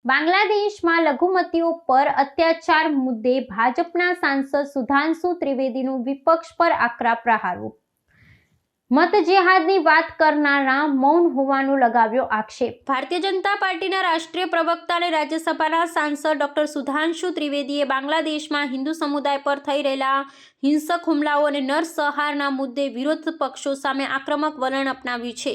બાંગ્લાદેશમાં લઘુમતીઓ પર અત્યાચાર મુદ્દે ભાજપના સાંસદ સુધાંશુ ત્રિવેદીનું વિપક્ષ પર આકરા પ્રહારો. મત જેહાદની વાત કરનારા મૌન હોવાનો લગાવ્યો આક્ષેપ. ભારતીય જનતા પાર્ટીના રાષ્ટ્રીય પ્રવક્તા અને રાજ્યસભાના સાંસદ ડોક્ટર સુધાંશુ ત્રિવેદીએ બાંગ્લાદેશમાં હિન્દુ સમુદાય પર થઈ રહેલા હિંસક હુમલાઓ અને નરસંહારના મુદ્દે વિરોધ પક્ષો સામે આક્રમક વલણ અપનાવ્યું છે.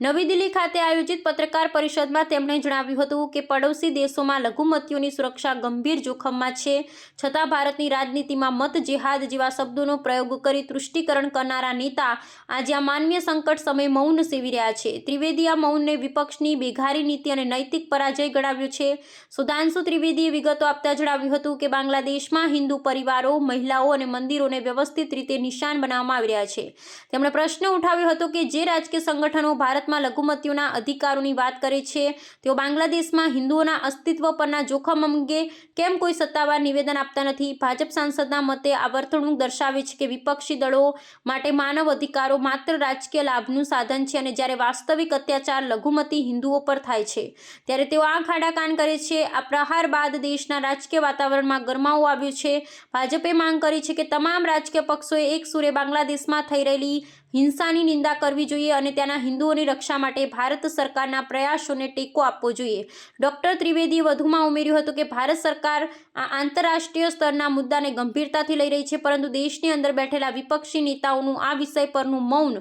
નવી દિલ્હી ખાતે આયોજિત પત્રકાર પરિષદમાં તેમણે જણાવ્યું હતું કે પડોશી દેશોમાં લઘુમતીઓની સુરક્ષા ગંભીર જોખમમાં છે, છતાં ભારતની રાજનીતિમાં મત જેહાદ જેવા શબ્દોનો પ્રયોગ કરી તૃષ્ટિકરણ કરનારા નેતા આજે આ માનવીય સંકટ સમયે મૌન સેવી રહ્યા છે. ત્રિવેદી આ મૌનને વિપક્ષની બેઘારી નીતિ અને નૈતિક પરાજય ગણાવ્યો છે. સુધાંશુ ત્રિવેદીએ વિગતો આપતા જણાવ્યું હતું કે બાંગ્લાદેશમાં હિન્દુ પરિવારો, મહિલાઓ અને મંદિરોને વ્યવસ્થિત રીતે નિશાન બનાવવામાં આવી રહ્યા છે. તેમણે પ્રશ્ન ઉઠાવ્યો હતો કે જે રાજકીય સંગઠનો ભારતમાં લઘુમતીઓના અધિકારોની વાત કરે છે, તેઓ બાંગ્લાદેશમાં હિન્દુઓના અસ્તિત્વ પરના જોખમ અંગે કેમ કોઈ સત્તાવાર નિવેદન આપતા નથી. ભાજપ સાંસદના મતે આ વર્તણૂક દર્શાવે છે કે વિપક્ષી દળો માટે માનવ અધિકારો માત્ર રાજકીય લાભનું સાધન છે અને જ્યારે વાસ્તવિક અત્યાચાર લઘુમતી હિન્દુઓ પર થાય છે ત્યારે તેઓ આંખ આડા કાન કરે છે. આ પ્રહાર બાદ દેશના રાજકીય વાતાવરણમાં ગરમાવો આવ્યો છે. ભાજપે માંગ કરી છે કે તમામ રાજકીય પક્ષોએ એક સુરે બાંગ્લાદેશમાં થઈ રહેલી હિંસાની નિંદા કરવી જોઈએ અને ત્યાંના હિન્દુઓની રક્ષા માટે ભારત સરકારના પ્રયાસોને ટેકો આપવો જોઈએ. ડોક્ટર ત્રિવેદીએ વધુમાં ઉમેર્યું હતું કે ભારત સરકાર આ આંતરરાષ્ટ્રીય સ્તરના મુદ્દાને ગંભીરતાથી લઈ રહી છે, પરંતુ દેશની અંદર બેઠેલા વિપક્ષી નેતાઓનું આ વિષય પરનું મૌન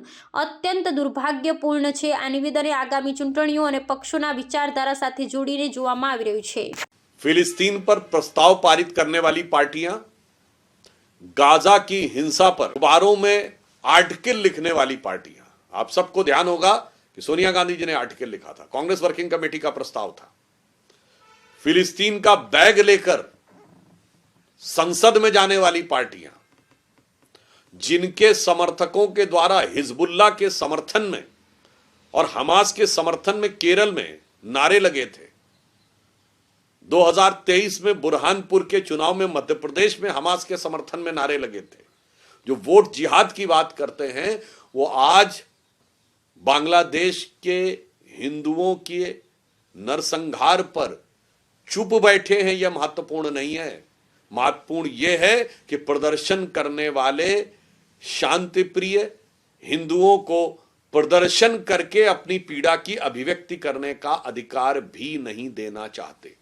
અત્યંત દુર્ભાગ્યપૂર્ણ છે. આ નિવેદને આગામી ચૂંટણીઓ અને પક્ષોના વિચારધારા સાથે જોડીને જોવામાં આવી રહ્યું છે. फिलिस्तीन पर प्रस्ताव पारित करने वाली पार्टियां, गाजा की हिंसा पर अखबारों में आर्टिकल लिखने वाली पार्टियां, आप सबको ध्यान होगा कि सोनिया गांधी जी ने आर्टिकल लिखा था, कांग्रेस वर्किंग कमेटी का प्रस्ताव था. फिलिस्तीन का बैग लेकर संसद में जाने वाली पार्टियां, जिनके समर्थकों के द्वारा हिजबुल्लाह के समर्थन में और हमास के समर्थन में केरल में नारे लगे थे. 2023 में बुरहानपुर के चुनाव में मध्य प्रदेश में हमास के समर्थन में नारे लगे थे. जो वोट जिहाद की बात करते हैं वो आज बांग्लादेश के हिंदुओं के नरसंहार पर चुप बैठे हैं. यह महत्वपूर्ण नहीं है. महत्वपूर्ण यह है कि प्रदर्शन करने वाले शांति प्रिय हिंदुओं को प्रदर्शन करके अपनी पीड़ा की अभिव्यक्ति करने का अधिकार भी नहीं देना चाहते.